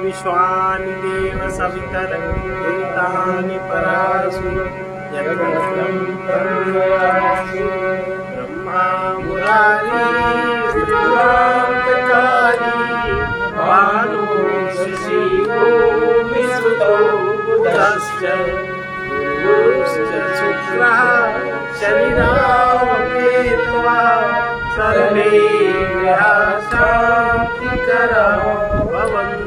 विश्वानि देव सवितरं परासु यत्कर्त्रं तन्मयासु ब्रह्मा मुरारी त्रिपुरान्तकारी भानु शशिवो विसुतो बुधश्च गुरुश्च शुक्रः शनिराव केतवः सर्वे ग्रहाः शान्तिकराः भवन्तु।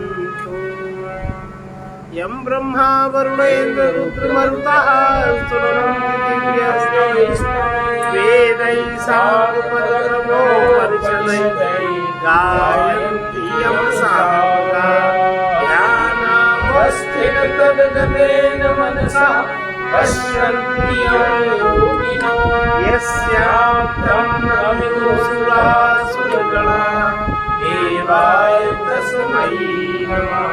यं ब्रह्मा वरुणेन्द्र रुद्रमरुतः स्तुवन्ति दिव्यैस्तवैः वेदैः सामपदक्रमोपनिषदैः गायन्ति यं सामगाः ध्यानावस्थिततद्गतेन मनसा पश्यन्ति योगिनो यस्यां नमितोऽसुरासुरगणाः देवाय तस्मै नमः।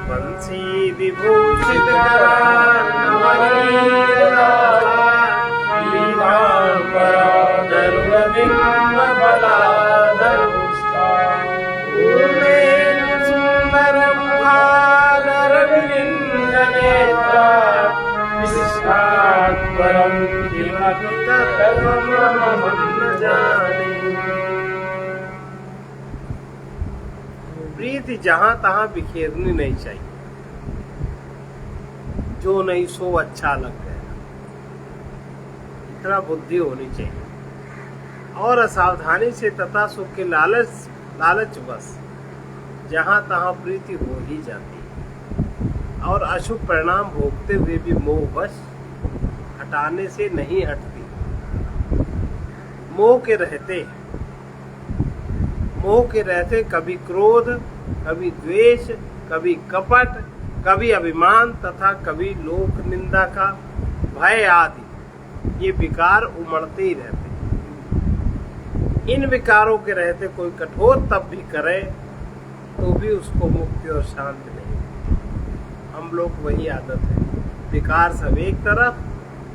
वंशी विभूषितकरान्नवनीरदारुणबिम्बफलाधरुष्टा पूर्णेन सुन्दरमुखादरविन्दनेत्रा विशिष्टात् परं किमपि तत्त्वमहं न जाने। प्रीति जहां तहां बिखेरनी नहीं चाहिए, जो नहीं सो अच्छा लग गया, इतना बुद्धि होनी चाहिए। और असावधानी से तथा सुख के लालच बस जहां तहां प्रीति हो ही जाती है, और अशुभ परिणाम भोगते हुए भी मोहवश हटाने से नहीं हटती। मोह के रहते कभी क्रोध, कभी द्वेष, कभी कपट, कभी अभिमान तथा कभी लोक निंदा का भय आदि ये विकार उमड़ते ही रहते। इन विकारों के रहते कोई कठोर तप भी करे तो भी उसको मुक्ति और शांति नहीं। हम लोग वही आदत है, विकार सब एक तरफ,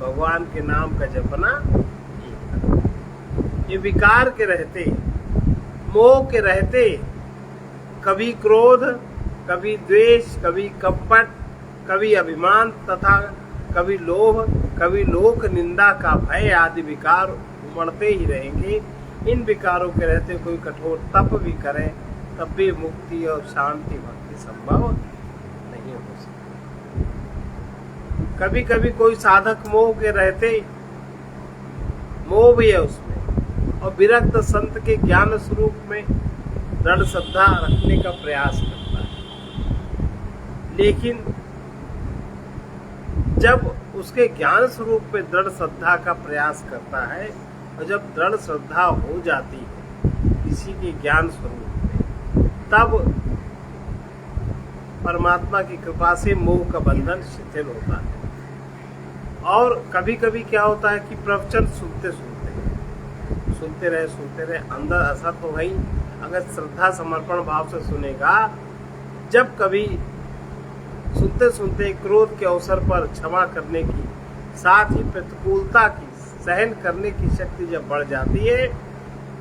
भगवान के नाम का जपना एक तरफ। ये विकार के रहते, मोह के रहते कभी क्रोध, कभी द्वेष, कभी कपट, कभी अभिमान तथा कभी लोभ, कभी लोक निंदा का भय आदि विकार उमड़ते ही रहेंगे। इन विकारों के रहते कोई कठोर तप भी करे तब भी मुक्ति और शांति भक्ति संभव नहीं हो सकती। कभी कभी कोई साधक मोह के रहते, मोह भी है उसमें, और विरक्त संत के ज्ञान स्वरूप में दृढ़ श्रद्धा रखने का प्रयास करता है, लेकिन जब उसके ज्ञान स्वरूप में दृढ़ श्रद्धा का प्रयास करता है और जब दृढ़ श्रद्धा हो जाती है किसी के ज्ञान स्वरूप में, तब परमात्मा की कृपा से मोह का बंधन शिथिल होता है। और कभी कभी क्या होता है कि प्रवचन सुनते रहे अंदर असर तो है ही, अगर श्रद्धा समर्पण भाव से सुनेगा, जब कभी सुनते सुनते क्रोध के अवसर पर क्षमा करने की, साथ ही प्रतिकूलता की सहन करने की शक्ति जब बढ़ जाती है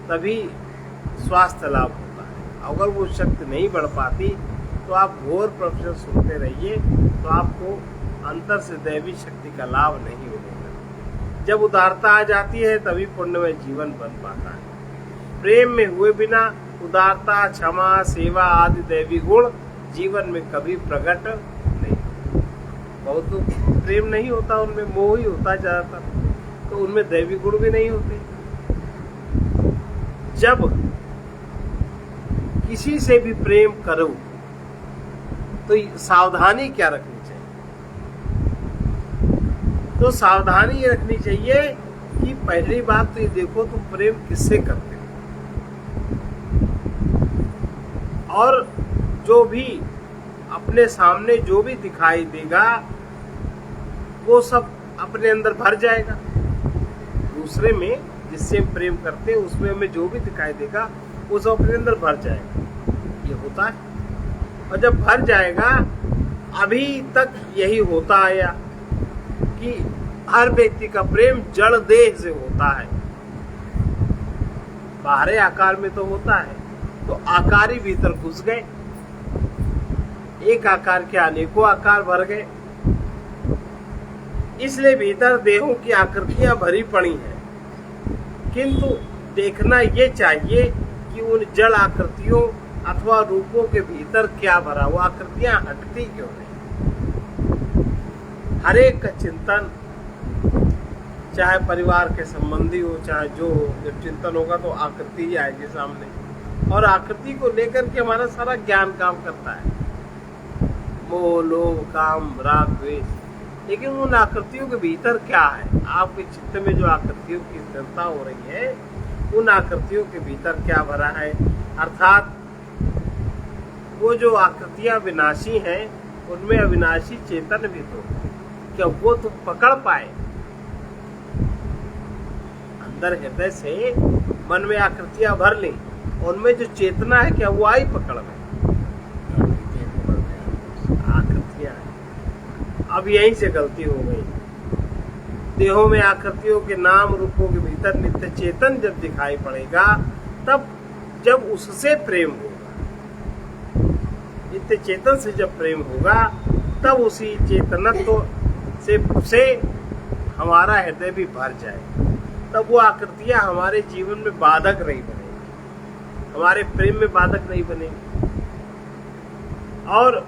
तभी स्वास्थ्य लाभ होता है। अगर वो शक्ति नहीं बढ़ पाती तो आप घोर प्रवचन सुनते रहिए तो आपको अंतर से दैवी शक्ति का लाभ नहीं होगा। जब उदारता आ जाती है तभी पुण्यमय जीवन बन पाता है। प्रेम में हुए बिना उदारता, क्षमा, सेवा आदि दैवी गुण जीवन में कभी प्रकट नहीं। बहुत तो प्रेम नहीं होता, उनमें मोह ही होता ज्यादातर, तो उनमें दैवी गुण भी नहीं होते। जब किसी से भी प्रेम करो तो सावधानी क्या रखनी चाहिए? तो सावधानी ये रखनी चाहिए कि पहली बात तो ये देखो तुम प्रेम किससे करते हो, और जो भी अपने सामने जो भी दिखाई देगा वो सब अपने अंदर भर जाएगा। दूसरे में जिससे हम प्रेम करते हैं उसमें हमें जो भी दिखाई देगा वो सब अपने अंदर भर जाएगा, ये होता है। और जब भर जाएगा, अभी तक यही होता आया कि हर व्यक्ति का प्रेम जड़ देह से होता है, बाहरी आकार में तो होता है, तो आकारी भीतर घुस गए। एक आकार के अनेकों आकार भर गए। इसलिए भीतर देहों की आकृतियां भरी पड़ी हैं, किंतु देखना ये चाहिए कि उन जड़ आकृतियों अथवा रूपों के भीतर क्या भरा, वो आकृतियां हटती क्यों नहीं। हर एक का चिंतन, चाहे परिवार के संबंधी हो चाहे जो हो, जब चिंतन होगा तो आकृति ही आएगी सामने, और आकृति को लेकर के हमारा सारा ज्ञान काम करता है। मोह, लोभ, काम, राग, द्वेष। लेकिन उन आकृतियों के भीतर क्या है, आपके चित्त में जो आकृतियों की स्थिरता हो रही है, उन आकृतियों के भीतर क्या भरा है। अर्थात वो जो आकृतियां विनाशी हैं, उनमें अविनाशी चेतन भी तो, क्या वो तो पकड़ पाए। अंदर हृदय से मन में आकृतियां भर ली, उनमें जो चेतना है क्या वो आई पकड़ में। आकृतियां अब यहीं से गलती हो गई। देहों में आकृतियों के नाम रूपों के भीतर नित्य चेतन जब दिखाई पड़ेगा, तब जब उससे प्रेम होगा, नित्य चेतन से जब प्रेम होगा, तब उसी चेतनत्व से हमारा हृदय भी भर जाए। तब वो आकृतियां हमारे जीवन में बाधक नहीं बनेगी, हमारे प्रेम में बाधक नहीं बनेगी। और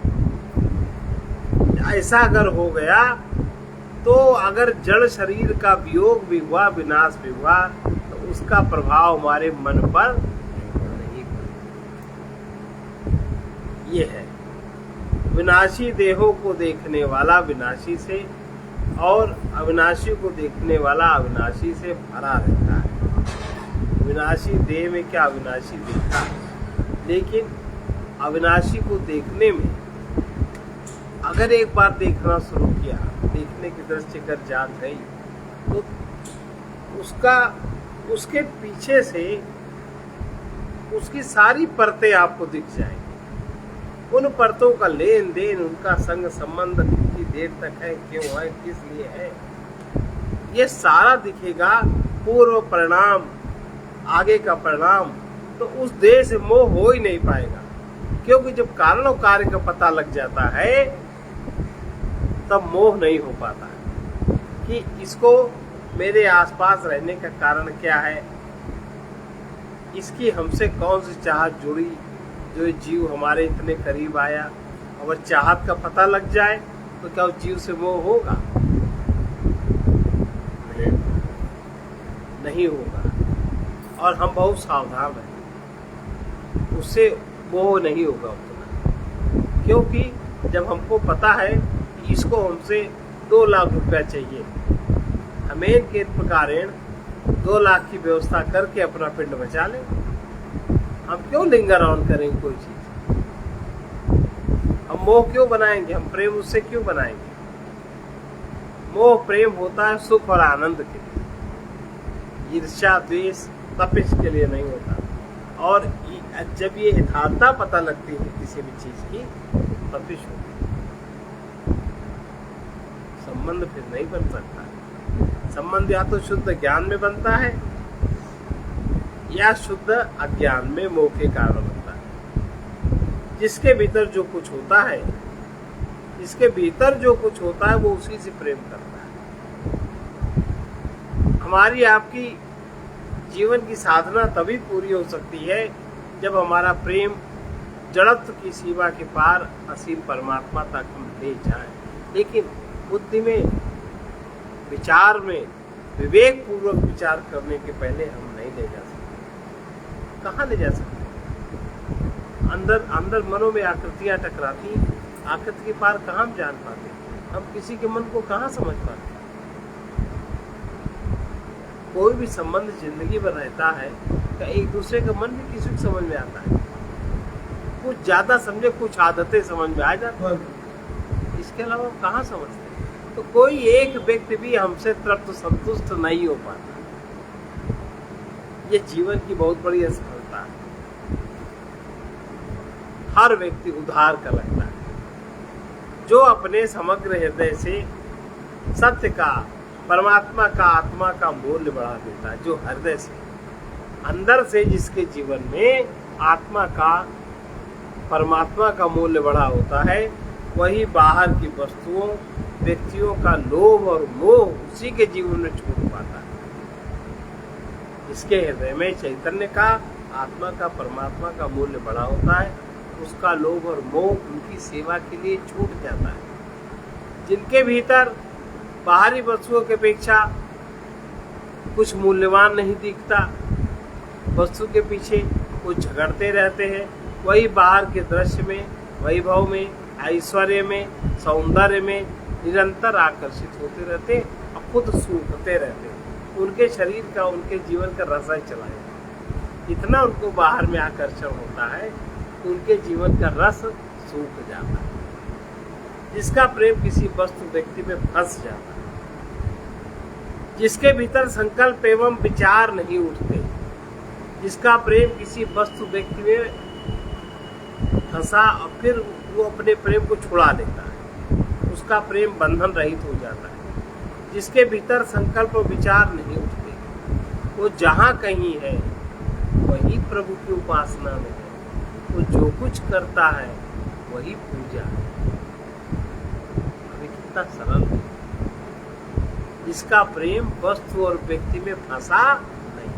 ऐसा अगर हो गया तो अगर जड़ शरीर का वियोग भी हुआ, विनाश भी हुआ, तो उसका प्रभाव हमारे मन पर नहीं पड़ेगा। ये है विनाशी देहों को देखने वाला विनाशी से, और अविनाशी को देखने वाला अविनाशी से भरा रहता है। विनाशी देह में क्या अविनाशी देखता है, लेकिन अविनाशी को देखने में अगर एक बार देखना शुरू किया, देखने की दृष्टि कर जान गई, तो उसके पीछे से उसकी सारी परतें आपको दिख जाएंगी। उन परतों का लेन देन, उनका संग संबंध कितनी देर तक है, क्यों है, किस लिए है, ये सारा दिखेगा। पूर्व परिणाम, आगे का परिणाम, तो उस देह से मोह हो ही नहीं पाएगा। क्योंकि जब कारण और कार्य का पता लग जाता है, तब मोह नहीं हो पाता कि इसको मेरे आसपास रहने का कारण क्या है, इसकी हमसे कौन सी चाहत जुड़ी, जो जीव हमारे इतने करीब आया। अगर चाहत का पता लग जाए तो क्या उस जीव से मोह होगा? नहीं होगा। और हम बहुत सावधान रहें, उससे मोह नहीं होगा उतना। क्योंकि जब हमको पता है कि इसको हमसे 2 लाख रुपया चाहिए, हमें के प्रकारेण 2 लाख की व्यवस्था करके अपना पिंड बचा लें। हम क्यों लिंगर ऑन करेंगे कोई चीज? हम मोह क्यों बनाएंगे? हम प्रेम उससे क्यों बनाएंगे? मोह प्रेम होता है सुख और आनंद के लिए, ईर्ष्या द्वेष तपिश के लिए नहीं होता। और जब ये यथार्थता पता लगती है किसी भी चीज की, तपिश होती है, संबंध फिर नहीं बन सकता। संबंध या तो शुद्ध ज्ञान में बनता है या शुद्ध अज्ञान में मोह के कारण बनता है। जिसके भीतर जो कुछ होता है, इसके भीतर जो कुछ होता है, वो उसी से प्रेम करता है। हमारी आपकी जीवन की साधना तभी पूरी हो सकती है जब हमारा प्रेम जड़त्व की सीमा के पार असीम परमात्मा तक हम ले जाएं। लेकिन बुद्धि में, विचार में, विवेक पूर्वक विचार करने के पहले हम नहीं ले जा सकते। कहाँ ले जा सकते? अंदर मनों में आकृतियां टकराती, आकृति के पार कहाँ हम जान पाते? हम किसी के मन को कहाँ समझ पाते? कोई भी संबंध जिंदगी भर रहता है, क्या एक दूसरे का मन भी किसी को समझ में आता है? कुछ ज्यादा समझे, कुछ आदतें समझ में आ जाती है, इसके अलावा हम कहाँ समझते? तो कोई एक व्यक्ति भी हमसे तृप्त संतुष्ट नहीं हो पाता। ये जीवन की बहुत बड़ी असफलता है। हर व्यक्ति उधार का लगता है, जो अपने समग्र हृदय से सत्य का, परमात्मा का, आत्मा का मूल्य बढ़ा देता है। जो हृदय से, अंदर से जिसके जीवन में आत्मा का परमात्मा का मूल्य बड़ा होता है, वही बाहर की वस्तुओं व्यक्तियों का लोभ और मोह उसी के जीवन में छूट पाता है। इसके हृदय में चैतन्य का, आत्मा का, परमात्मा का मूल्य बड़ा होता है, उसका लोभ और मोह उनकी सेवा के लिए छूट जाता है। जिनके भीतर बाहरी वस्तुओं की अपेक्षा कुछ मूल्यवान नहीं दिखता, वस्तु के पीछे वो झगड़ते रहते हैं, वही बाहर के दृश्य में, वैभव में, ऐश्वर्य में, सौंदर्य में निरंतर आकर्षित होते रहते और खुद सूखते रहते। उनके शरीर का, उनके जीवन का रस ही चला जाता। इतना उनको बाहर में आकर्षण होता है कि उनके जीवन का रस सूख जाता है। जिसका प्रेम किसी वस्तु व्यक्ति में फंस जाता है, जिसके भीतर संकल्प एवं विचार नहीं उठते, जिसका प्रेम किसी वस्तु व्यक्ति में फंसा और फिर वो अपने प्रेम को छुड़ा लेता है, उसका प्रेम बंधन रहित हो जाता है। जिसके भीतर संकल्प और विचार नहीं उठते, वो जहाँ कहीं है वही प्रभु की उपासना में है, वो जो कुछ करता है वही पूजा है। अभी कितना सरल है। जिसका प्रेम वस्तु और व्यक्ति में फंसा नहीं,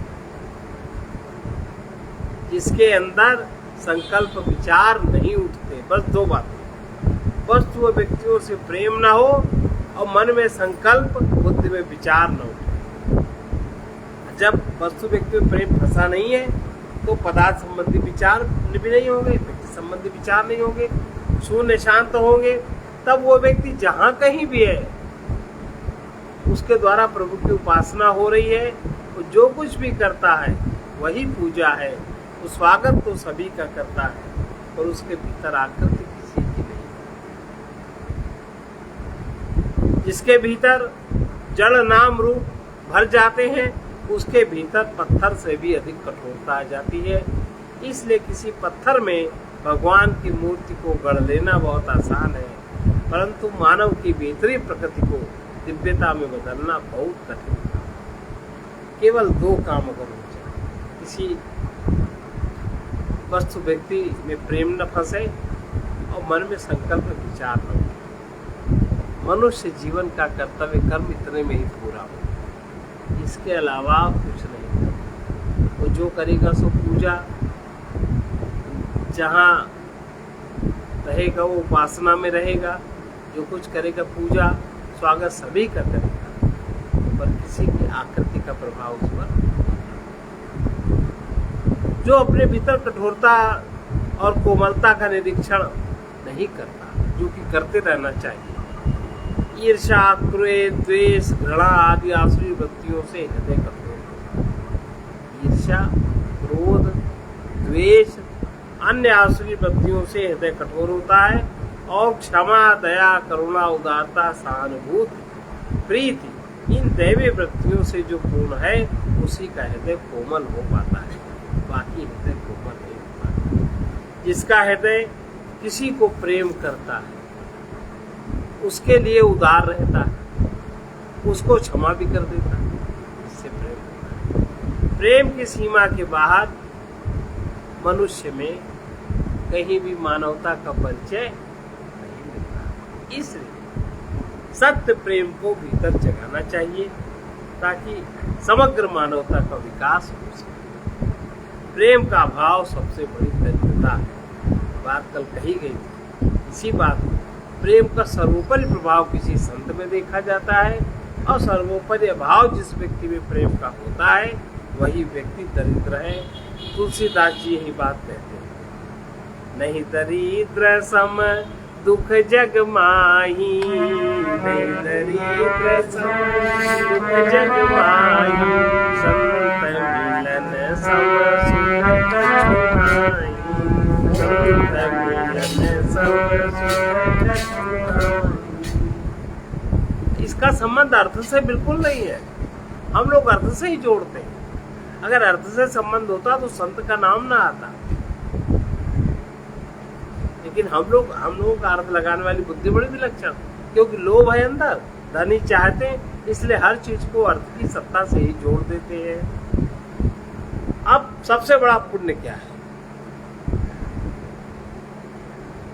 जिसके अंदर संकल्प विचार नहीं उठते, बस दो बातें, वस्तु और व्यक्तियों से प्रेम न हो और मन में संकल्प, बुद्धि में विचार न उठे। जब वस्तु व्यक्ति में प्रेम फंसा नहीं है तो पदार्थ संबंधी विचार भी नहीं होंगे, व्यक्ति संबंधी विचार नहीं होंगे, शून्य शांत होंगे। तब वो व्यक्ति जहाँ कहीं भी है उसके द्वारा प्रभु की उपासना हो रही है। वो जो कुछ भी करता है वही पूजा है। वो स्वागत तो सभी का करता है और उसके भीतर आकृति किसी की नहीं। जिसके भीतर जड़ नाम रूप भर जाते हैं, उसके भीतर पत्थर से भी अधिक कठोरता आ जाती है। इसलिए किसी पत्थर में भगवान की मूर्ति को गढ़ लेना बहुत आसान है, परंतु मानव की भीतरी प्रकृति को दिव्यता में बदलना बहुत कठिन है। केवल दो काम अगर हो जाए, किसी वस्तु व्यक्ति में प्रेम न फंसे और मन में संकल्प विचार न हो, मनुष्य जीवन का कर्तव्य कर्म इतने में ही पूरा हो, इसके अलावा कुछ नहीं। वो जो करेगा सो पूजा, जहाँ रहेगा वो उपासना में रहेगा, जो कुछ करेगा पूजा स्वागत सभी का करेगा, पर किसी की आकृति का प्रभाव उस पर। जो अपने भीतर कठोरता और कोमलता का निरीक्षण नहीं करता, जो कि करते रहना चाहिए, ईर्ष्या, क्रोध, द्वेष, घृणा आदि आसुरी वृत्तियों से हृदय कठोर होता है। ईर्ष्या, क्रोध, द्वेष, अन्य आसुरी वृत्तियों से हृदय कठोर होता है और क्षमा, दया, करुणा, उदारता, सहानुभूति, प्रीति, इन दैवी वृत्तियों से जो पूर्ण है उसी का हृदय कोमल हो पाता है। बाकी हृदय कोमल नहीं हो पाता। जिसका हृदय किसी को प्रेम करता है, उसके लिए उदार रहता है, उसको क्षमा भी कर देता है, इससे प्रेम होता है। प्रेम की सीमा के बाहर मनुष्य में कहीं भी मानवता का परिचय नहीं मिलता। इसलिए सत्य प्रेम को भीतर जगाना चाहिए ताकि समग्र मानवता का विकास हो सके। प्रेम का भाव सबसे बड़ी दरिद्रता है। बात कल कही गई थी इसी बात में। प्रेम का सर्वोपरि प्रभाव किसी संत में देखा जाता है और सर्वोपरि अभाव जिस व्यक्ति में प्रेम का होता है वही व्यक्ति दरिद्र है। तुलसीदास जी यही बात कहते हैं, नहीं दरिद्र सम दुख जग माही, नहीं दरिद्र सम दुख जग माही, संत मिलन सम सुख कछु नाहीं, संत मिलन सम सुख कछु नाहीं। इसका संबंध अर्थ से बिल्कुल नहीं है। हम लोग अर्थ से ही जोड़ते हैं। अगर अर्थ से संबंध होता तो संत का नाम ना आता, लेकिन हम लोगों का अर्थ लगाने वाली बुद्धि बड़ी विलक्षण, क्योंकि लोभ है अंदर, धनी चाहते हैं, इसलिए हर चीज को अर्थ की सत्ता से ही जोड़ देते हैं। अब सबसे बड़ा पुण्य क्या है?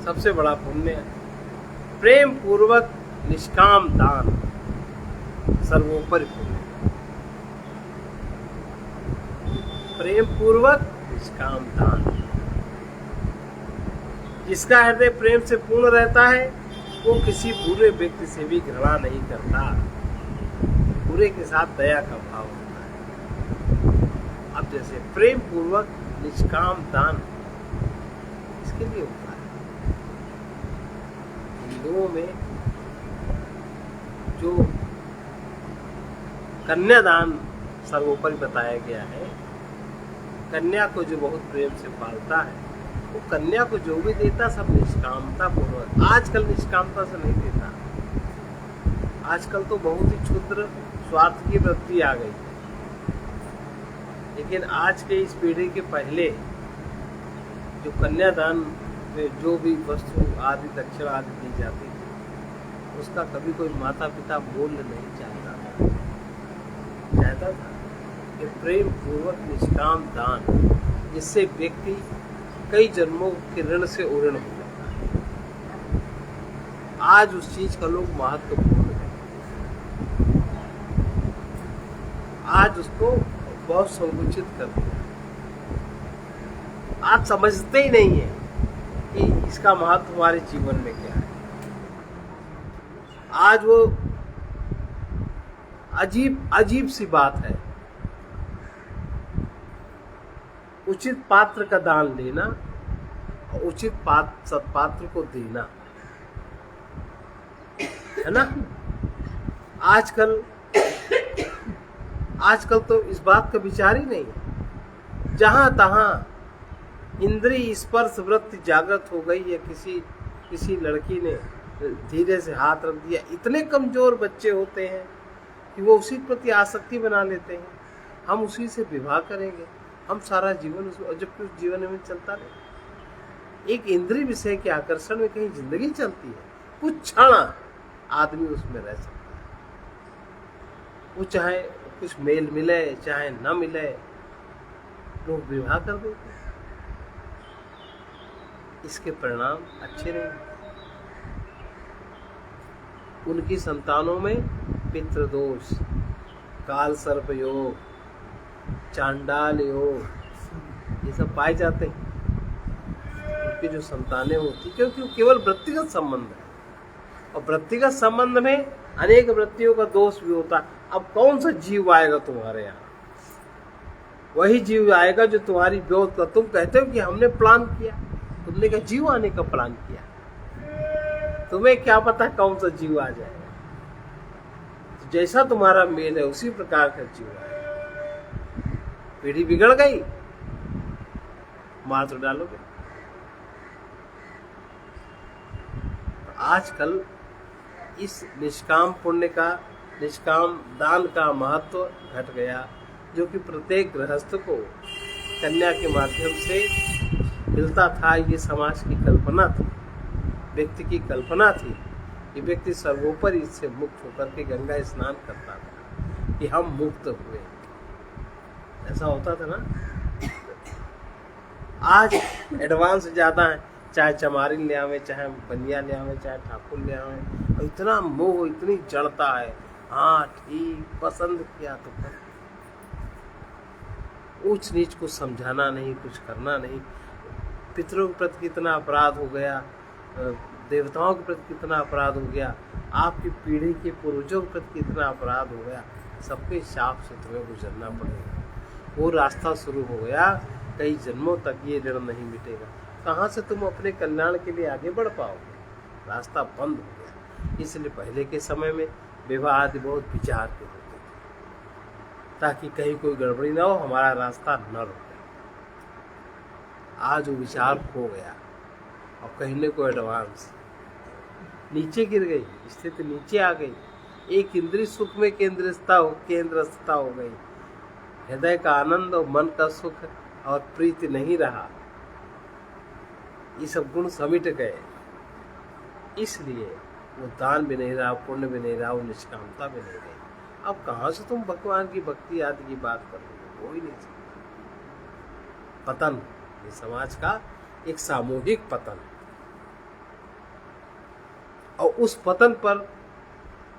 सबसे बड़ा पुण्य है। प्रेम पूर्वक निष्काम दान सर्वोपरि पुण्य। प्रेम पूर्वक निष्काम दान। जिसका हृदय प्रेम से पूर्ण रहता है वो किसी बुरे व्यक्ति से भी घृणा नहीं करता, बुरे के साथ दया का भाव होता है। अब जैसे प्रेम पूर्वक निष्काम दान इसके लिए होता है। हिंदुओं में जो कन्यादान सर्वोपरि बताया गया है, कन्या को जो बहुत प्रेम से पालता है वो कन्या को जो भी देता सब निष्कामता पूर्वक। आजकल निष्कामता से नहीं देता, आजकल तो बहुत ही क्षुद्र स्वार्थ की वृत्ति आ गई है। लेकिन आज के इस पीढ़ी के पहले जो कन्यादान में जो भी वस्तु आदि दक्षिणा आदि दी जाती थी उसका कभी कोई माता पिता मूल्य नहीं चाहता था कि प्रेम पूर्वक निष्काम दान, जिससे व्यक्ति कई जन्मों के ऋण से उऋण हो जाता है। आज उस चीज का लोग महत्वपूर्ण है, आज उसको बहुत संकुचित कर दिया। आज समझते ही नहीं है कि इसका महत्व हमारे जीवन में क्या है। आज वो अजीब सी बात है, उचित पात्र का दान लेना और उचित सत्पात्र को देना, है ना। आजकल तो इस बात का विचार ही नहीं है। जहां तहां इंद्रिय स्पर्श वृत्ति जागृत हो गई है। किसी लड़की ने धीरे से हाथ रख दिया, इतने कमजोर बच्चे होते हैं कि वो उसी प्रति आसक्ति बना लेते हैं। हम उसी से विवाह करेंगे, हम सारा जीवन जबकि उस जीवन में चलता नहीं। एक इंद्रिय विषय के आकर्षण में कहीं जिंदगी चलती है, कुछ क्षण आदमी उसमें रह सकता है। वो चाहे कुछ मेल मिले चाहे न मिले, लोग विवाह कर देते हैं। इसके परिणाम अच्छे नहीं। उनकी संतानों में पितृदोष, काल सर्प योग, चांडाल योग ये सब पाए जाते हैं। उनकी जो संतानें होती, क्योंकि वो केवल वृत्तिगत संबंध है और वृत्तिगत संबंध में अनेक वृत्तियों का दोष भी होता है। अब कौन सा जीव आएगा तुम्हारे यहाँ? वही जीव आएगा जो तुम्हारी विरोध का। तुम कहते हो कि हमने प्लान किया, तुमने क्या जीव आने का प्लान किया? तुम्हें क्या पता कौन सा जीव आ जाएगा। तो जैसा तुम्हारा मेल है उसी प्रकार का जीव आएगा। पीढ़ी बिगड़ गई, मार तो डालोगे। आजकल इस निष्काम पुण्य का, निष्काम दान का महत्व घट गया, जो कि प्रत्येक गृहस्थ को कन्या के माध्यम से मिलता था। ये समाज की कल्पना थी, व्यक्ति की कल्पना थी कि व्यक्ति सर्वोपरि इससे मुक्त होकर के गंगा स्नान करता था कि हम मुक्त हुए। ऐसा होता था ना। आज एडवांस ज्यादा है, चाहे चमारी ले आवे, चाहे बनिया ले आवे, चाहे ठाकुर ले आवे, और इतना मोह, इतनी जड़ता है। हाँ ठीक, पसंद किया तो कर। ऊंच नीच को समझाना नहीं, कुछ करना नहीं। पितरों के प्रति कितना अपराध हो गया, देवताओं के प्रति कितना अपराध हो गया, आपकी पीढ़ी के पूर्वजों के प्रति कितना अपराध हो गया। सबके हिसाब से तुम्हें गुजरना पड़ेगा। वो रास्ता शुरू हो गया, कई जन्मों तक ये ऋण नहीं मिटेगा। कहाँ से तुम अपने कल्याण के लिए आगे बढ़ पाओगे? रास्ता बंद हो गया। इसलिए पहले के समय में विवाह आदि बहुत विचार के होते थे, ताकि कहीं कोई गड़बड़ी ना हो, हमारा रास्ता न रुके। आज वो विचार खो गया और कहने को एडवांस नीचे गिर गई, स्थिति नीचे आ गई। एक इंद्रिय सुख में केंद्रस्थता हो गई। हृदय का आनंद और मन का सुख और प्रीति नहीं रहा। ये सब गुण समिट गए। इसलिए वो दान भी नहीं रहा, पुण्य भी नहीं रहा, वो निष्कामता भी नहीं रही। अब कहाँ से तुम भगवान की भक्ति आदि की बात कर रहे हो? कोई नहीं सकता। पतन, ये समाज का एक सामूहिक पतन। और उस पतन पर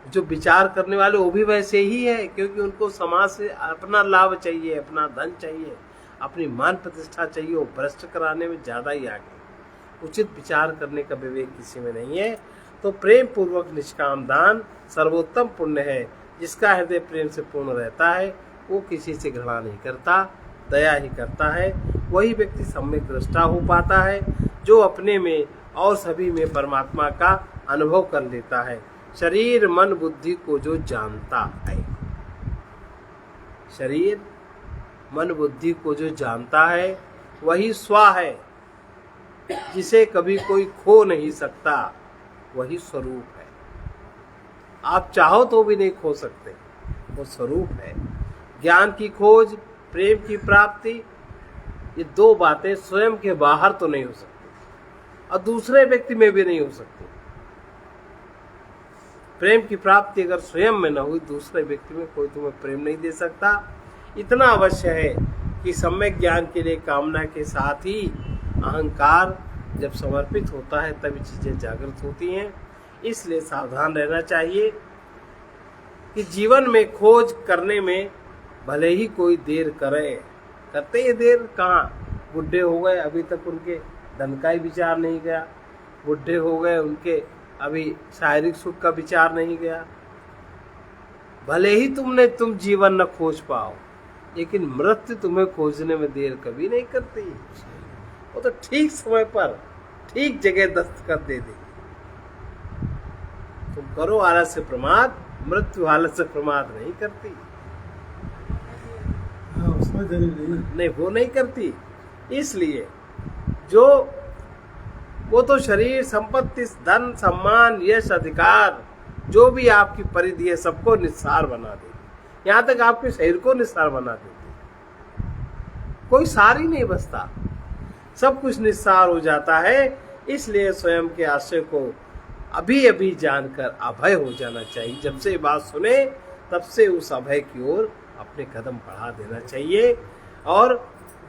जो विचार करने वाले वो भी वैसे ही है, क्योंकि उनको समाज से अपना लाभ चाहिए, अपना धन चाहिए, अपनी मान प्रतिष्ठा चाहिए। वो भ्रष्ट कराने में ज़्यादा ही आगे। उचित विचार करने का विवेक किसी में नहीं है। तो प्रेम पूर्वक निष्काम दान सर्वोत्तम पुण्य है। जिसका हृदय प्रेम से पूर्ण रहता है वो किसी से घृणा नहीं करता, दया ही करता है। वही व्यक्ति सम्यक दृष्टा हो पाता है, जो अपने में और सभी में परमात्मा का अनुभव कर लेता है। शरीर मन बुद्धि को जो जानता है, शरीर मन बुद्धि को जो जानता है वही स्व है, जिसे कभी कोई खो नहीं सकता, वही स्वरूप है। आप चाहो तो भी नहीं खो सकते, वो स्वरूप है। ज्ञान की खोज, प्रेम की प्राप्ति, ये दो बातें स्वयं के बाहर तो नहीं हो सकती और दूसरे व्यक्ति में भी नहीं हो सकती। प्रेम की प्राप्ति अगर स्वयं में न हुई, दूसरे व्यक्ति में कोई तुम्हें प्रेम नहीं दे सकता। इतना अवश्य है कि सम्यक ज्ञान के लिए कामना के साथ ही अहंकार जब समर्पित होता है तभी चीजें जागृत होती हैं। इसलिए सावधान रहना चाहिए कि जीवन में खोज करने में भले ही कोई देर करे, करते ये देर कहाँ, बुढ़े हो गए अभी तक उनके धन का ही विचार नहीं गया, बुढ़े हो गए उनके अभी शारीरिक सुख का विचार नहीं गया। भले ही तुम जीवन न खोज पाओ, लेकिन मृत्यु तुम्हें खोजने में देर कभी नहीं करती। वो तो ठीक समय पर ठीक जगह दस्तखत दे देगी। तुम करो आलस से प्रमाद, मृत्यु आलस से प्रमाद नहीं करती। नहीं, वो नहीं करती। इसलिए वो तो शरीर, संपत्ति, धन, सम्मान, यश, अधिकार जो भी आपकी परिधि है सबको निस्सार बना देगी। यहाँ तक आपके शरीर को निस्सार बना देगी। कोई सार ही नहीं बचता, सब कुछ निस्सार हो जाता है। इसलिए स्वयं के आशय को अभी अभी जानकर अभय हो जाना चाहिए। जब से बात सुने तब से उस अभय की ओर अपने कदम बढ़ा देना चाहिए। और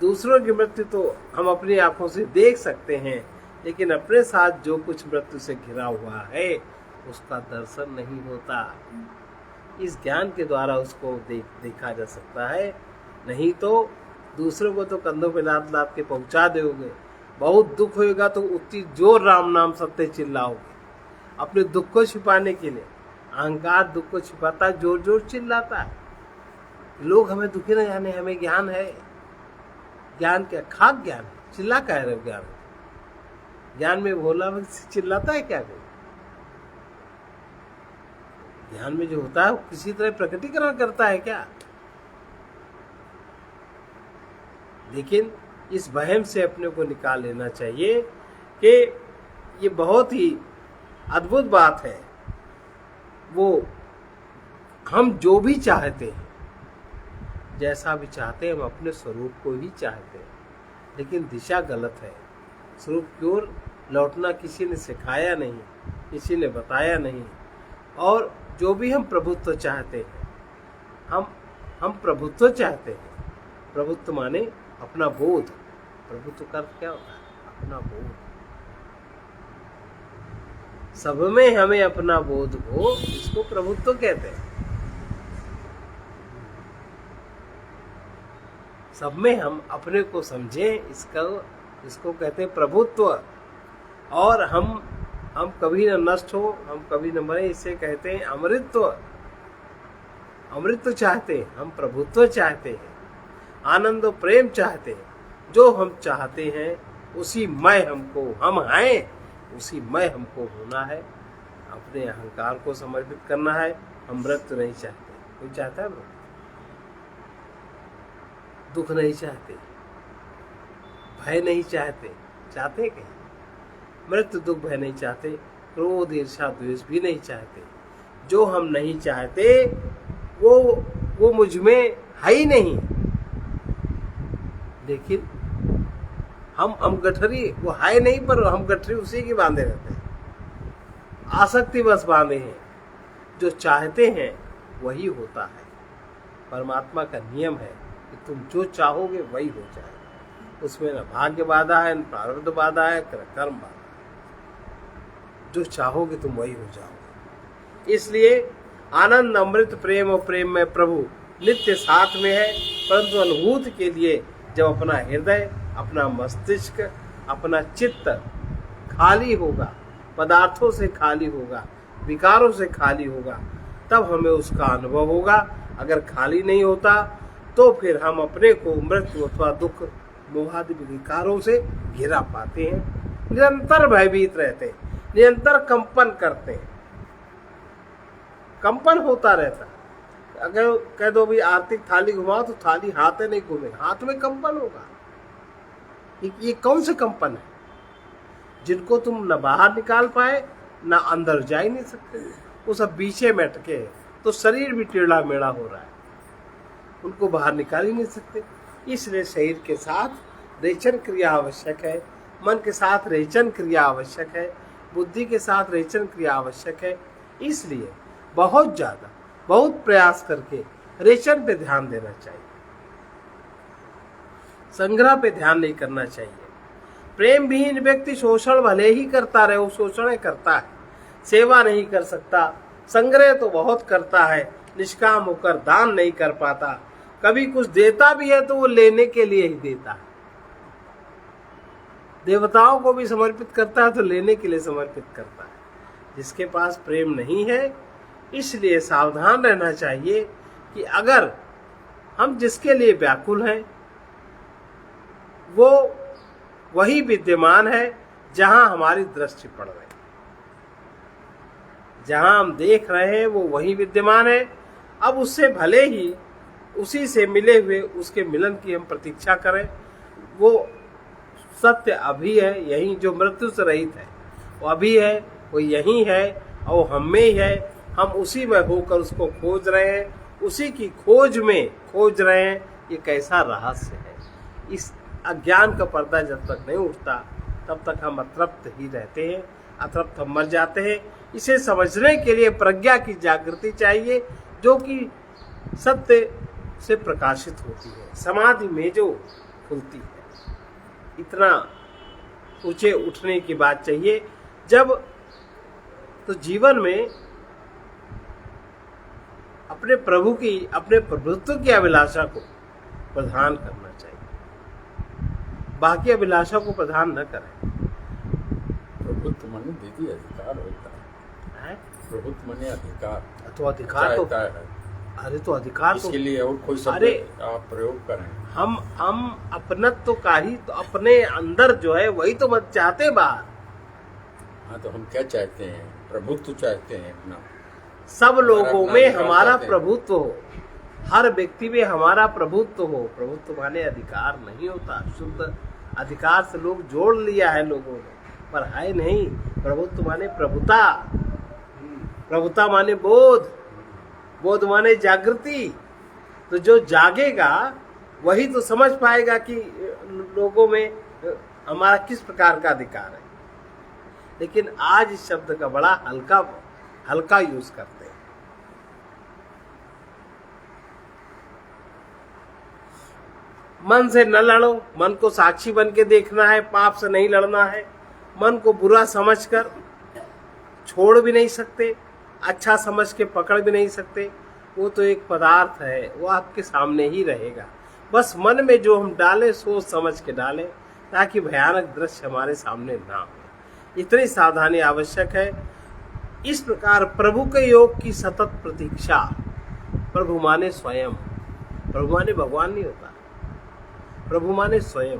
दूसरों की मृत्यु तो हम अपनी आंखों से देख सकते हैं, लेकिन अपने साथ जो कुछ मृत्यु से घिरा हुआ है उसका दर्शन नहीं होता। इस ज्ञान के द्वारा उसको देखा जा सकता है। नहीं तो दूसरों को तो कंधों पे लाद लाद के पहुंचा दोगे। बहुत दुख होगा तो उतनी जोर राम नाम सत्य चिल्लाओगे। अपने दुख को छिपाने के लिए अहंकार दुख को छिपाता है, जोर जोर चिल्लाता है। लोग हमें दुखी न जाने, हमें ज्ञान है। ज्ञान क्या? खाक ज्ञान। चिल्ला कह रहे हो ज्ञान? ज्ञान में भोला चिल्लाता है क्या कोई? ज्ञान में जो होता है वो किसी तरह प्रकटीकरण करता है क्या? लेकिन इस वहम से अपने को निकाल लेना चाहिए कि ये बहुत ही अद्भुत बात है। वो हम जो भी चाहते हैं, जैसा भी चाहते हैं, हम अपने स्वरूप को ही चाहते हैं, लेकिन दिशा गलत है। स्वरूप की ओर लौटना किसी ने सिखाया नहीं, किसी ने बताया नहीं। और जो भी हम प्रभुत्व चाहते हैं, हम प्रभुत्व चाहते हैं। प्रभुत्व माने अपना बोध। प्रभुत्व का अर्थ क्या होता है? अपना बोध। सब में हमें अपना बोध हो, इसको प्रभुत्व कहते हैं। सब में हम अपने को समझें, इसको कहते हैं प्रभुत्व। और हम कभी न नष्ट हो, हम कभी न मरे, इसे कहते हैं अमृतत्व। अमृतत्व चाहते हैं, हम प्रभुत्व चाहते हैं, आनंद और प्रेम चाहते हैं। जो हम चाहते हैं उसी मय हमको, हम हैं उसी मय हमको होना है। अपने अहंकार को समर्पित करना है। हम मृत्यु नहीं चाहते। कोई चाहता है मृत्यु? दुख नहीं चाहते, भय नहीं चाहते। चाहते कहीं? मृत्यु, दुख, भय नहीं चाहते। क्रोध, ईर्ष्या, द्वेष भी नहीं चाहते। जो हम नहीं चाहते वो मुझ में है ही नहीं। लेकिन हम गठरी, वो है नहीं, पर हम गठरी उसी की बांधे रहते हैं। आसक्ति बस बांधे हैं। जो चाहते हैं वही होता है। परमात्मा का नियम है कि तुम जो चाहोगे वही हो जाए। उसमें न भाग्य बाधा है, न प्रारब्ध बाधा है, न कर्म बाधा। जो चाहोगे तुम वही हो जाओगे। इसलिए आनंद, अमृत, प्रेम और प्रेम में प्रभु नित्य साथ में है, परंतु अनुभूति के लिए जब अपना हृदय, अपना मस्तिष्क, अपना चित्त खाली होगा, पदार्थों से खाली होगा, विकारों से खाली होगा, तब हमें उसका अनुभव होगा। अगर खाली नहीं होता तो फिर हम अपने को मृत्यु अथवा दुख, मोहादि विकारों से घिरा पाते हैं, निरंतर भयभीत रहते हैं, निरंतर कंपन करते हैं, कंपन होता रहता है। अगर कह दो भी आर्थिक थाली घुमाओ तो थाली हाथ नहीं घूमे, हाथ में कंपन होगा। ये कौन से कंपन है जिनको तुम न बाहर निकाल पाए न अंदर जा ही नहीं सकते, वो सब बीचे में अटके हैं, तो शरीर भी टेढ़ा मेढ़ा हो रहा है, उनको बाहर निकाल ही नहीं सकते। इसलिए शरीर के साथ रेचन क्रिया आवश्यक है, मन के साथ रेचन क्रिया आवश्यक है, बुद्धि के साथ रेचन क्रिया आवश्यक है। इसलिए बहुत ज्यादा, बहुत प्रयास करके रेचन पे ध्यान देना चाहिए, संग्रह पे ध्यान नहीं करना चाहिए। प्रेम विहीन व्यक्ति शोषण भले ही करता रहे, वो शोषण करता है, सेवा नहीं कर सकता, संग्रह तो बहुत करता है, निष्काम होकर दान नहीं कर पाता, कभी कुछ देता भी है तो वो लेने के लिए ही देता है। देवताओं को भी समर्पित करता है तो लेने के लिए समर्पित करता है। जिसके पास प्रेम नहीं है, इसलिए सावधान रहना चाहिए कि अगर हम जिसके लिए व्याकुल हैं वो वही विद्यमान है जहां हमारी दृष्टि पड़ रही है, जहां हम देख रहे हैं वो वही विद्यमान है। अब उससे भले ही उसी से मिले हुए उसके मिलन की हम प्रतीक्षा करें, वो सत्य अभी है, यही जो मृत्यु से रहित है वो अभी है, वो यही है और वो हम में ही है। हम उसी में होकर उसको खोज रहे हैं, उसी की खोज में खोज रहे हैं। ये कैसा रहस्य है। इस अज्ञान का पर्दा जब तक नहीं उठता तब तक हम अतृप्त ही रहते हैं, अतृप्त हम मर जाते हैं। इसे समझने के लिए प्रज्ञा की जागृति चाहिए, जो कि सत्य से प्रकाशित होती है, समाधि में जो खुलती है। इतना ऊंचे उठने की बात चाहिए। जब तो जीवन में अपने प्रभु की, अपने प्रभुत्व की अभिलाषा को प्रधान करना चाहिए, बाकी अभिलाषा को प्रधान न करें। प्रभुत्व माने दीदी अधिकार होता है, प्रभुत्व माने अधिकार, तो अधिकार तो अरे तो अधिकार इसके लिए और कोई शब्द आप प्रयोग करें। हम अपनत्व का ही तो अपने अंदर जो है वही तो मत चाहते बाहर। हाँ, तो हम क्या चाहते हैं? प्रभुत्व चाहते हैं अपना, सब लोगों में हमारा प्रभुत्व हो, हर व्यक्ति में हमारा प्रभुत्व हो। प्रभुत्व माने अधिकार नहीं होता, शुद्ध अधिकार से लोग जोड़ लिया है लोगों ने, पर है नहीं। प्रभुत्व माने प्रभुता, प्रभुता माने बोध, बोध माने जागृति। तो जो जागेगा वही तो समझ पाएगा कि लोगों में हमारा किस प्रकार का अधिकार है। लेकिन आज इस शब्द का बड़ा हल्का यूज करते हैं। मन से न लड़ो, मन को साक्षी बन के देखना है, पाप से नहीं लड़ना है। मन को बुरा समझकर छोड़ भी नहीं सकते, अच्छा समझ के पकड़ भी नहीं सकते। वो तो एक पदार्थ है, वो आपके सामने ही रहेगा। बस मन में जो हम डालें सोच समझ के डालें, ताकि भयानक दृश्य हमारे सामने ना हो। इतनी सावधानी आवश्यक है। इस प्रकार प्रभु के योग की सतत प्रतीक्षा। प्रभु माने स्वयं, प्रभु माने भगवान नहीं होता, प्रभु माने स्वयं।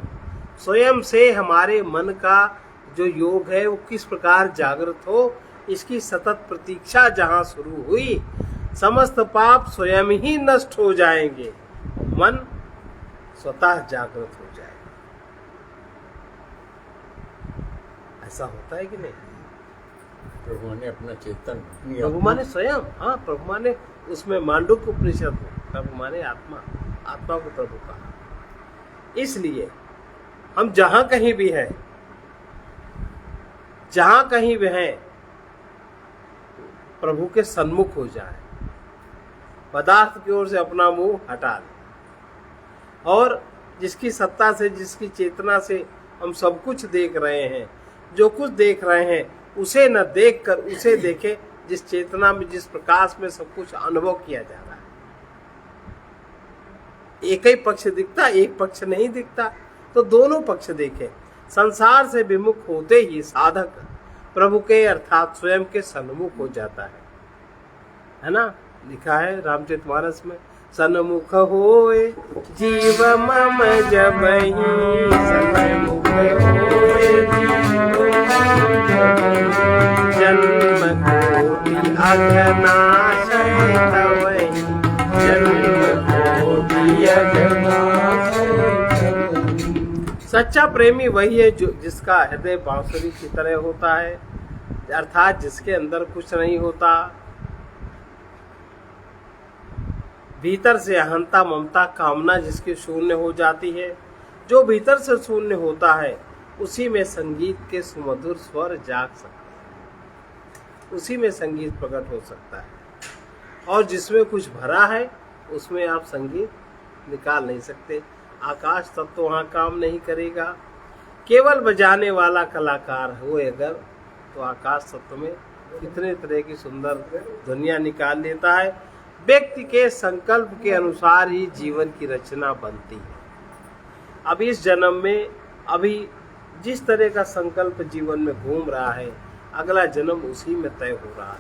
स्वयं से हमारे मन का जो योग है वो किस प्रकार जागृत हो, इसकी सतत प्रतीक्षा जहां शुरू हुई, समस्त पाप स्वयं ही नष्ट हो जाएंगे, मन स्वतः जागृत हो जाएगा। ऐसा होता है कि नहीं? प्रभु ने अपना चेतन, प्रभु माने स्वयं। हाँ, प्रभु माने उसमें मांडुक्य उपनिषद में प्रभु माने आत्मा, आत्मा को प्रभु कहा। इसलिए हम जहां कहीं भी हैं, जहां कहीं भी हैं, प्रभु के सन्मुख हो जाए, पदार्थ की ओर से अपना मुंह हटा ले, और जिसकी सत्ता से, जिसकी चेतना से हम सब कुछ देख रहे हैं, जो कुछ देख रहे हैं उसे न देखकर उसे देखे जिस चेतना में, जिस प्रकाश में सब कुछ अनुभव किया जा रहा है। एक ही पक्ष दिखता, एक पक्ष नहीं दिखता, तो दोनों पक्ष देखे। संसार से विमुख होते ही साधक प्रभु के अर्थात स्वयं के सन्मुख हो जाता है ना। लिखा है रामचरितमानस में, सन्मुख होए जीव मम जबहि, सन्मुख होए जन्म कोटि अघनाशय तवहि, जन्म कोटि अघनाशय। सच्चा प्रेमी वही है जो जिसका हृदय बांसुरी की तरह होता है, अर्थात जिसके अंदर कुछ नहीं होता, भीतर से अहंता ममता कामना जिसकी शून्य हो जाती है। जो भीतर से शून्य होता है उसी में संगीत के सुमधुर स्वर जाग सकते हैं, उसी में संगीत प्रकट हो सकता है। और जिसमें कुछ भरा है उसमें आप संगीत निकाल नहीं सकते। आकाश तब तो वहाँ काम नहीं करेगा। केवल बजाने वाला कलाकार हो अगर, तो आकाश तत्व में कितने तरह की सुंदर दुनिया निकाल लेता है। व्यक्ति के संकल्प के अनुसार ही जीवन की रचना बनती है। अब इस जन्म में अभी जिस तरह का संकल्प जीवन में घूम रहा है, अगला जन्म उसी में तय हो रहा है।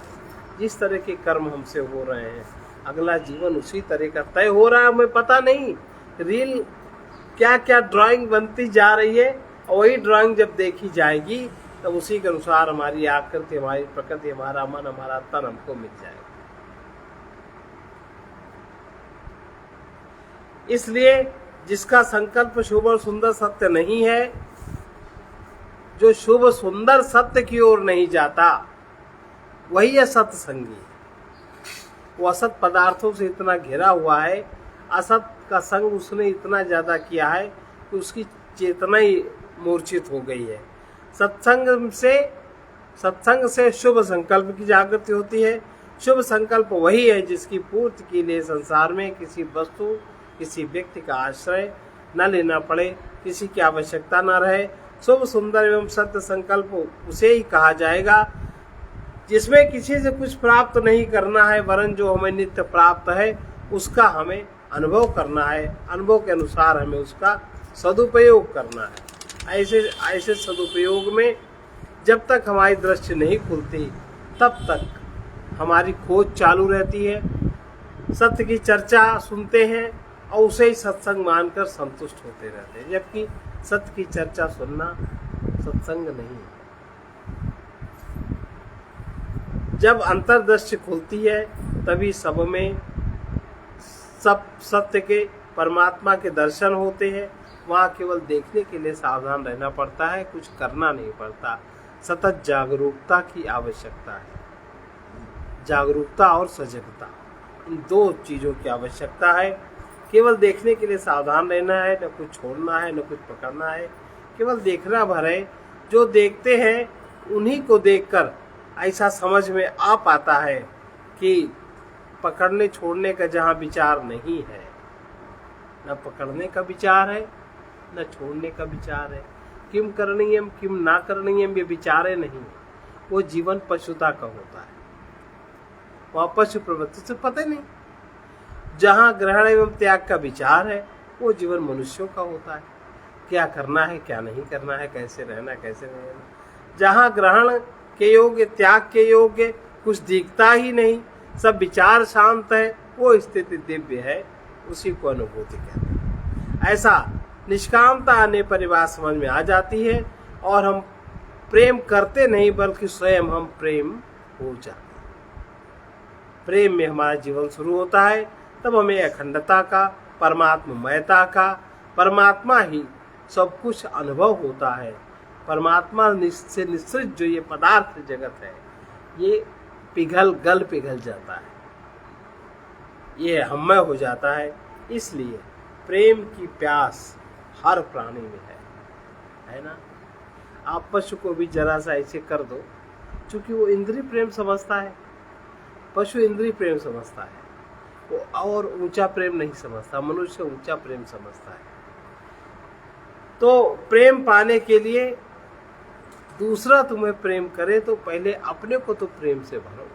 जिस तरह के कर्म हमसे हो रहे हैं, अगला जीवन उसी तरह का तय हो रहा है। हमें पता नहीं रील क्या क्या ड्राइंग बनती जा रही है, और वही ड्राइंग जब देखी जाएगी तब उसी के अनुसार हमारी आकृति, हमारी प्रकृति, हमारा मन, हमारा तन हमको मिल जाएगा। इसलिए जिसका संकल्प शुभ और सुंदर सत्य नहीं है, जो शुभ सुंदर सत्य की ओर नहीं जाता, वही है सत्संगी। वो असत पदार्थों से इतना घिरा हुआ है, असत का संग उसने इतना ज्यादा किया है कि उसकी चेतना ही मूर्छित हो गई है। सत्संग से शुभ संकल्प की जागृति होती है। शुभ संकल्प वही है जिसकी पूर्ति के लिए संसार में किसी वस्तु, किसी व्यक्ति का आश्रय न लेना पड़े, किसी की आवश्यकता न रहे। शुभ सुंदर एवं सत्य संकल्प उसे ही कहा जाएगा जिसमें किसी से कुछ प्राप्त नहीं करना है, वरन जो हमें नित्य प्राप्त है उसका हमें अनुभव करना है। अनुभव के अनुसार हमें उसका सदुपयोग करना है। ऐसे सदुपयोग में जब तक हमारी दृष्टि नहीं खुलती, तब तक हमारी खोज चालू रहती है। सत्य की चर्चा सुनते हैं और उसे ही सत्संग मानकर संतुष्ट होते रहते हैं, जबकि सत्य की चर्चा सुनना सत्संग नहीं है। जब अंतर्दृष्टि खुलती है तभी सब में सब सत्य के परमात्मा के दर्शन होते हैं। वहाँ केवल देखने के लिए सावधान रहना पड़ता है, कुछ करना नहीं पड़ता। सतत जागरूकता की आवश्यकता है। जागरूकता और सजगता, इन दो चीज़ों की आवश्यकता है। केवल देखने के लिए सावधान रहना है, न कुछ छोड़ना है, न कुछ पकड़ना है, केवल देखना भर है। जो देखते हैं उन्हीं को देखकर ऐसा समझ में आ पाता है कि पकड़ने छोड़ने का जहाँ विचार नहीं है, न पकड़ने का विचार है न छोड़ने का विचार है। किम करणीयम किम ना करणीयम ये विचारे नहीं, वो जीवन पशुता का होता है। वहाँ पशु प्रवृत्ति से पता नहीं। जहाँ ग्रहण एवं त्याग का विचार है वो जीवन मनुष्यों का होता है। क्या करना है, क्या नहीं करना है, कैसे रहना, कैसे नहीं रहना। जहाँ ग्रहण के योग्य, त्याग के योग्य कुछ दिखता ही नहीं, सब विचार शांत है, वो स्थिति दिव्य है, उसी को अनुभूति कहते हैं। ऐसा निष्कामता आने पर बात समझ में आ जाती है और हम प्रेम करते नहीं बल्कि स्वयं हम प्रेम हो जाते हैं। प्रेम में हमारा जीवन शुरू होता है, तब हमें अखंडता का, परमात्ममयता का, परमात्मा ही सब कुछ अनुभव होता है। परमात्मा से निश्चित जो ये पदार्थ जगत है, ये पिघल जाता है, ये हममय हो जाता है। इसलिए प्रेम की प्यास हर प्राणी में है ना। आप पशु को भी जरा सा ऐसे कर दो, क्योंकि वो इंद्रिय प्रेम समझता है, पशु इंद्रिय प्रेम समझता है, वो और ऊंचा प्रेम नहीं समझता। मनुष्य ऊंचा प्रेम समझता है। तो प्रेम पाने के लिए दूसरा तुम्हें प्रेम करे तो पहले अपने को तो प्रेम से भरो,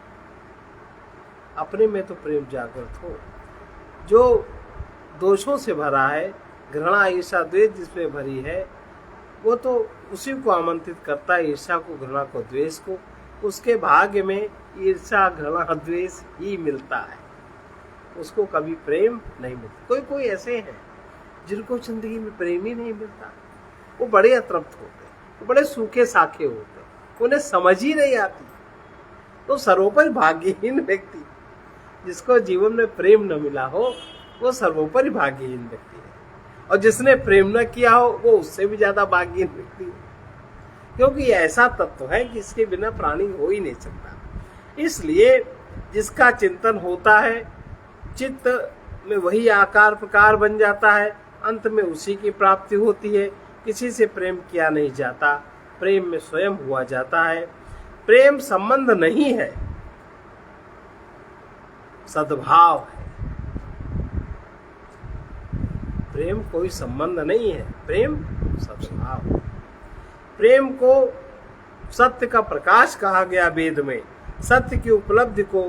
अपने में तो प्रेम जागृत हो। जो दोषों से भरा है, घृणा ईर्षा द्वेष जिसमें भरी है, वो तो उसी को आमंत्रित करता है, ईर्षा को, घृणा को, द्वेष को। उसके भाग्य में ईर्षा घृणा द्वेष ही मिलता है, उसको कभी प्रेम नहीं मिलता। कोई कोई ऐसे हैं जिनको जिंदगी में प्रेम ही नहीं मिलता, वो बड़े अतृप्त होते, वो बड़े सूखे साखे होते, उन्हें समझ ही नहीं आती। तो सर्वोपरि भाग्यहीन व्यक्ति जिसको जीवन में प्रेम न मिला हो, वो सर्वोपरि भाग्यहीन व्यक्ति है। और जिसने प्रेम न किया हो, वो उससे भी ज्यादा भाग्यहीन व्यक्ति है, क्योंकि ऐसा तत्व है कि इसके बिना प्राणी हो ही नहीं सकता। इसलिए जिसका चिंतन होता है, चित्त में वही आकार प्रकार बन जाता है, अंत में उसी की प्राप्ति होती है। किसी से प्रेम किया नहीं जाता, प्रेम में स्वयं हुआ जाता है। प्रेम संबंध नहीं है, सद्भाव है। प्रेम कोई संबंध नहीं है, प्रेम सद्भाव है। प्रेम को सत्य का प्रकाश कहा गया वेद में। सत्य की उपलब्धि को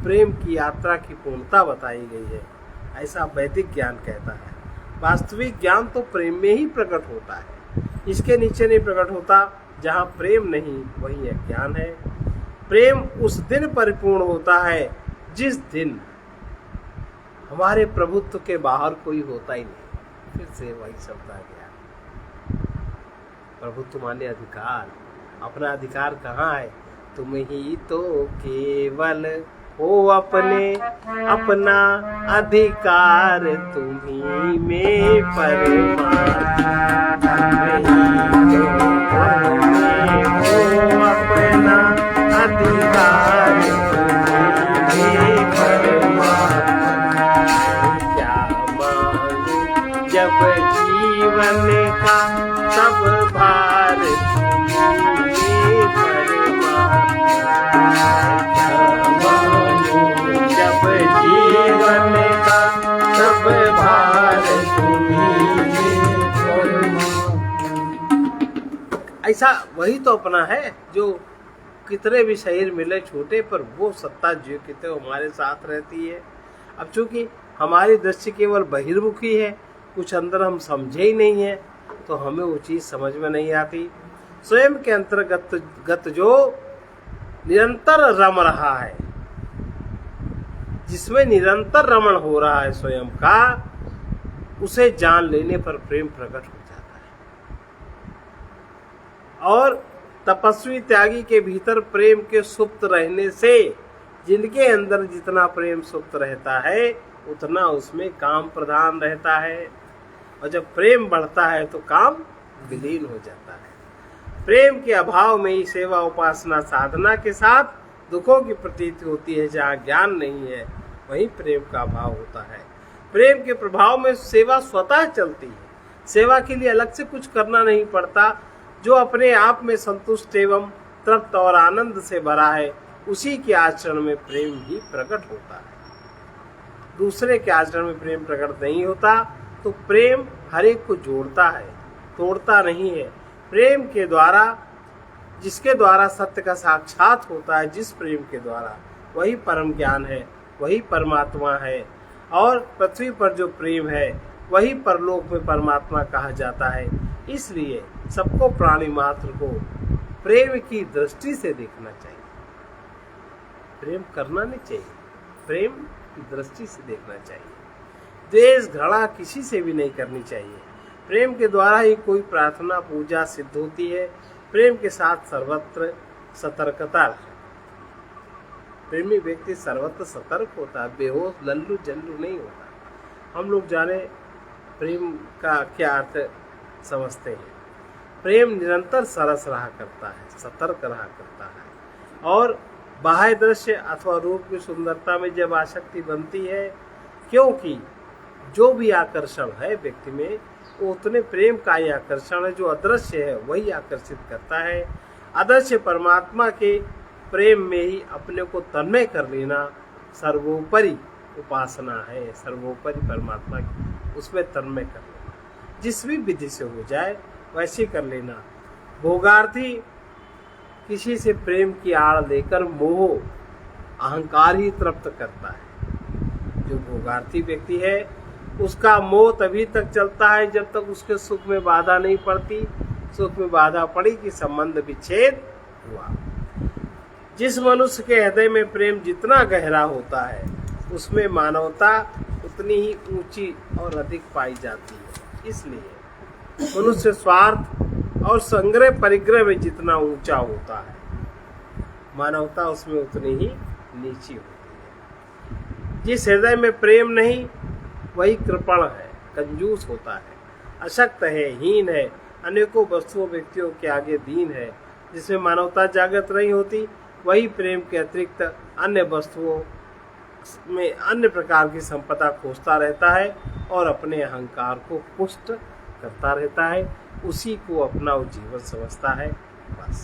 प्रेम की यात्रा की पूर्णता बताई गई है, ऐसा वैदिक ज्ञान कहता है। वास्तविक ज्ञान तो प्रेम में ही प्रकट होता है, इसके नीचे नहीं प्रकट होता। जहाँ प्रेम नहीं, वही अज्ञान है। प्रेम उस दिन परिपूर्ण होता है जिस दिन हमारे प्रभुत्व के बाहर कोई होता ही नहीं। फिर से वही शब्द आ गया, प्रभुत्व माने अधिकार। अपना अधिकार कहाँ है? तुम ही तो केवल हो अपने, अपना अधिकार तुम्ही में परमात्मा। हो अपना अधिकार तुम्ही में परमात्मा। क्या मांगू जब जीवन का सब भार तुम्ही में परमात्मा। जब जीवन का सब भार तुम्ही में परमात्मा। ऐसा वही तो अपना है जो कितने भी शरीर मिले छोटे, पर वो सत्ता जो कितने हमारे साथ रहती है। अब चूंकि हमारी दृष्टि केवल बहिर्मुखी है, कुछ अंदर हम समझे ही नहीं है, तो हमें वो चीज समझ में नहीं आती। स्वयं के अंतर्गत जो निरंतर रम रहा है, जिसमें निरंतर रमण हो रहा है स्वयं का, उसे जान लेने पर प्रेम प्रकट हो जाता है। और तपस्वी त्यागी के भीतर प्रेम के सुप्त रहने से, जिनके अंदर जितना प्रेम सुप्त रहता है उतना उसमें काम प्रधान रहता है। और जब प्रेम बढ़ता है तो काम विलीन हो जाता है। प्रेम के अभाव में ही सेवा उपासना साधना के साथ दुखों की प्रतीति होती है। जहाँ ज्ञान नहीं है वहीं प्रेम का अभाव होता है। प्रेम के प्रभाव में सेवा स्वतः चलती है, सेवा के लिए अलग से कुछ करना नहीं पड़ता। जो अपने आप में संतुष्ट एवं तृप्त और आनंद से भरा है, उसी के आचरण में प्रेम ही प्रकट होता है। दूसरे के आचरण में प्रेम प्रकट नहीं होता। तो प्रेम हर एक को जोड़ता है, तोड़ता नहीं है। प्रेम के द्वारा, जिसके द्वारा सत्य का साक्षात होता है, जिस प्रेम के द्वारा, वही परम ज्ञान है, वही परमात्मा है। और पृथ्वी पर जो प्रेम है वही परलोक में परमात्मा कहा जाता है। इसलिए सबको, प्राणी मात्र को प्रेम की दृष्टि से देखना चाहिए, प्रेम करना नहीं चाहिए, प्रेम की दृष्टि से देखना चाहिए। द्वेष घृणा किसी से भी नहीं करनी चाहिए। प्रेम के द्वारा ही कोई प्रार्थना पूजा सिद्ध होती है। प्रेम के साथ सर्वत्र सतर्कता। प्रेमी व्यक्ति सर्वत्र सतर्क होता है, बेहोश लल्लू जल्लू नहीं होता। हम लोग जाने प्रेम का क्या अर्थ समझते हैं। प्रेम निरंतर सरस रहा करता है, सतर्क रहा करता है। और बाह्य दृश्य अथवा रूप की सुंदरता में जब आसक्ति बनती है, क्योंकि जो भी आकर्षण है व्यक्ति में, वो उतने प्रेम का ही आकर्षण है। जो अदृश्य है वही आकर्षित करता है। अदृश्य परमात्मा के प्रेम में ही अपने को तन्मय कर लेना सर्वोपरि उपासना है। सर्वोपरि परमात्मा की, उसमें तन्मय कर लेना, जिस भी विधि से हो जाए वैसे कर लेना। भोगार्थी किसी से प्रेम की आड़ लेकर मोह अहंकार ही तृप्त करता है। जो भोगार्थी व्यक्ति है उसका मोह तभी तक चलता है जब तक उसके सुख में बाधा नहीं पड़ती। सुख में बाधा पड़ी कि संबंध विच्छेद हुआ। जिस मनुष्य के हृदय में प्रेम जितना गहरा होता है उसमें मानवता उतनी ही ऊंची और अधिक पाई जाती है। इसलिए मनुष्य स्वार्थ और संग्रह परिग्रह में जितना ऊंचा होता है मानवता उसमें उतनी ही नीची होती है। जिस हृदय में प्रेम नहीं वही कृपण है, कंजूस होता है, अशक्त है, हीन है, अनेकों वस्तुओं व्यक्तियों के आगे दीन है। जिसमें मानवता जागृत नहीं होती वही प्रेम के अतिरिक्त अन्य वस्तुओं में अन्य प्रकार की संपदा खोजता रहता है और अपने अहंकार को पुष्ट करता रहता है। उसी को अपना जीवन समझता है। बस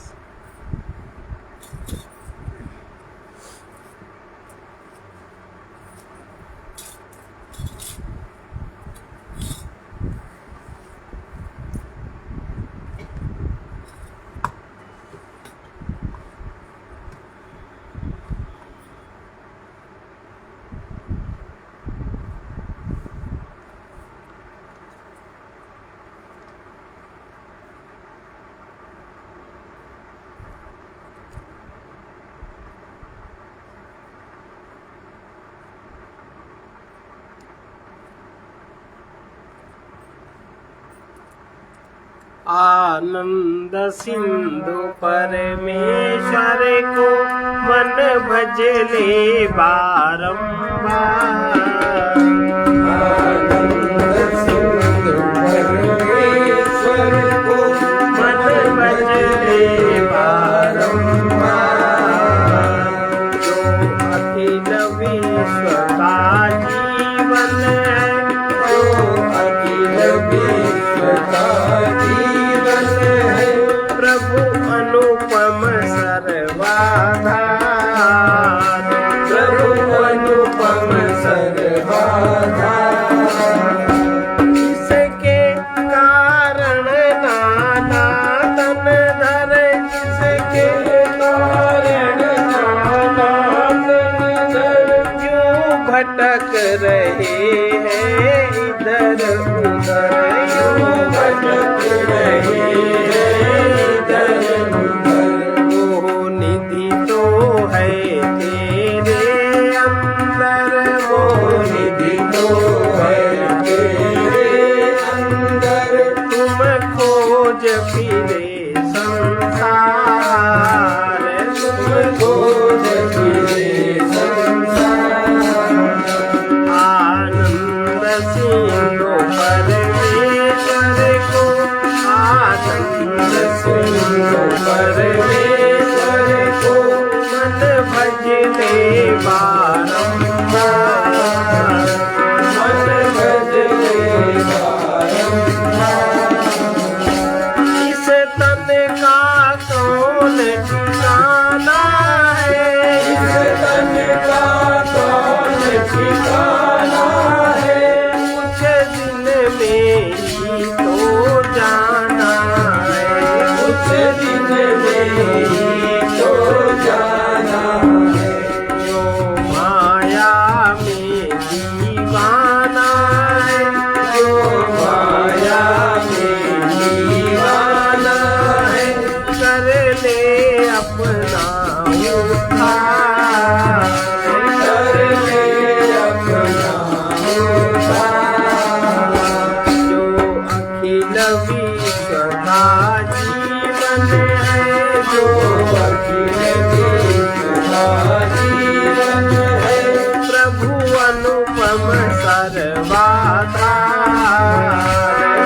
आनंद सिंधु परमेश्वर को मन भजले बारंबार। आनंद सिंधु परमेश्वर को मन भजले बारंबार। जो अखिल विश्व का जीवन है, जो अखिल विश्व का प्रभु अनुपम सर्वाधार। प्रभु अनुपम सर्वाधार। जिसके कारण नाना तन धर, जिसके कारण नाना तन धर। क्यों भटक रहे हैं इधर उधर, क्यों भटक रहे फिरे संसार। तुम खोज फिरे संसार। आनंद सिंधु परमेश्वर को, आनंद सिंधु परमेश्वर को मन भजले बारंबार। मन भजले बारंबार। कौन ठिकाना है, इस तन का कौन ठिकाना है। कुछ दिन में ही तो जाना है, कुछ दिन में ही तो जाना है। जो माया में दीवाना है, जो माया में दीवाना है। कर ले अपना उद्धार, कर ले अपना उद्धार। जो अखिल विश्व का जीवन है, जो अखिल विश्व का जीवन है। प्रभु अनुपम सर्वाधार।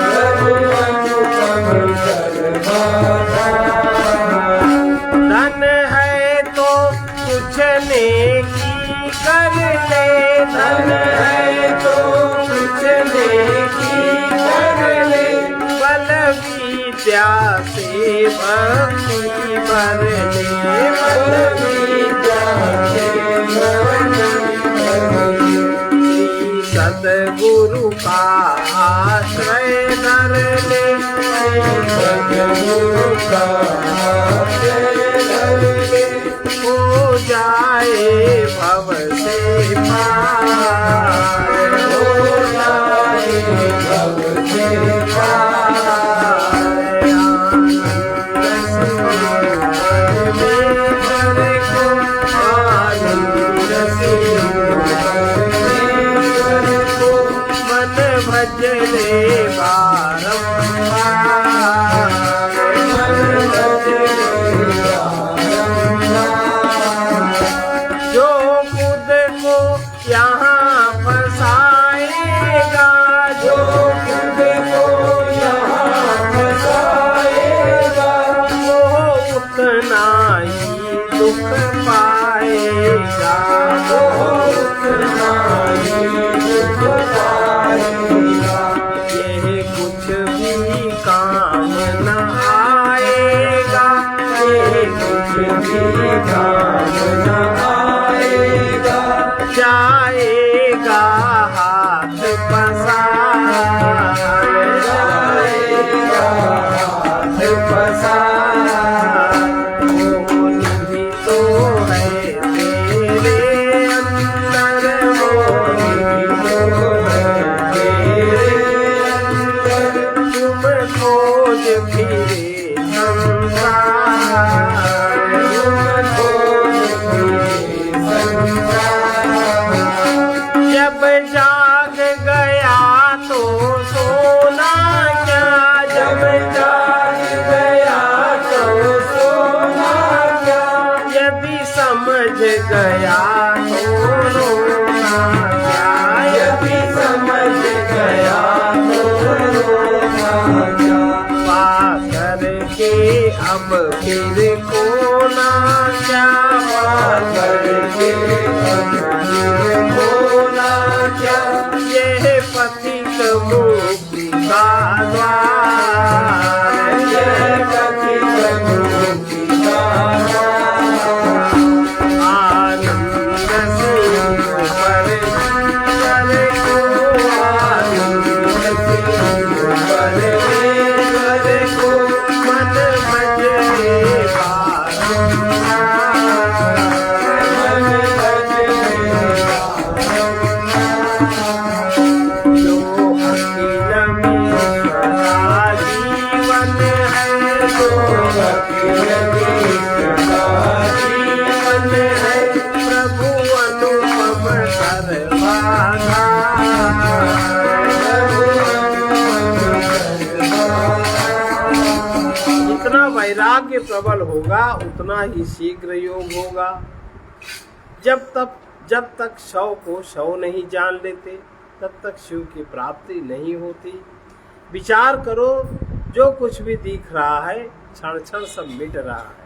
प्रभु अनुपम सर्वाधार। धन है तो कुछ नेकी कर ले, धन है तो कुछ नेकी कर ले। बल विद्या से भक्ति भर ले, बल विद्या से भक्ति भर ले। सद्गुरु का आश्रय धर ले, हो जाए भव से पार, हो जाए भव से पार। मन भजने बारंबार, जो खुद को यहाँ फंसाएगा, जो खुद को यहाँ फंसाएगा, वो उतना ही दुख पाएगा, वो उतना ही दुख पाएगा। ये कुछ भी काम न आएगा, ये कुछ भी काम न आएगा, जाएगा हाथ पसार, जाएगा हाथ पसार। मोहन भी तो है तेरे अंदर, मोहन भी तो है तेरे अंदर, तुम खोज फिरे संसार, तुम खोज फिरे संसार। जब जाग गया तो सोना क्या, जब जाग गया तो सोना क्या, यदि समझ गया तो रोना क्या, यदि समझ गया तो रोना क्या। पाकर के अब फिर खोना क्या, पाकर के अब फिर खोना क्या। ये पथिक मुक्ति का द्वार, ये पथिक मुक्ति का द्वार। आनंद सिंह पर करे को, आनंद सिंह पर करे को, मन भजने बारंबार, मन भजने बारंबार। जो अखिल का जीवन है, जो अखिल का जीवन है, प्रभु अनुपम सर्वाधार, प्रभु अनुपम सर्वाधार। जितना वैराग्य प्रबल होगा उतना ही शीघ्र योग होगा। जब तक शव को शव नहीं जान लेते तब तक शिव की प्राप्ति नहीं होती। विचार करो, जो कुछ भी दिख रहा है क्षण क्षण सब मिट रहा है।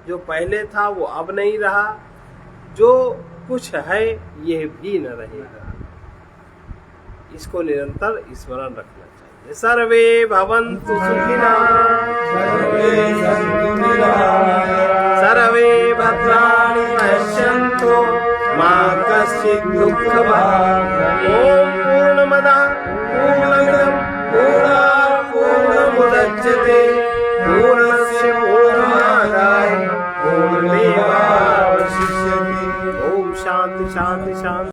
जो पहले था वो अब नहीं रहा, जो कुछ है यह भी न रहेगा। इसको निरंतर स्मरण रखना चाहिए। सर्वे भवन्तु सुखिनः, सर्वे भद्राणि पश्यन्तु, मा कश्चित् दुःखभाग्।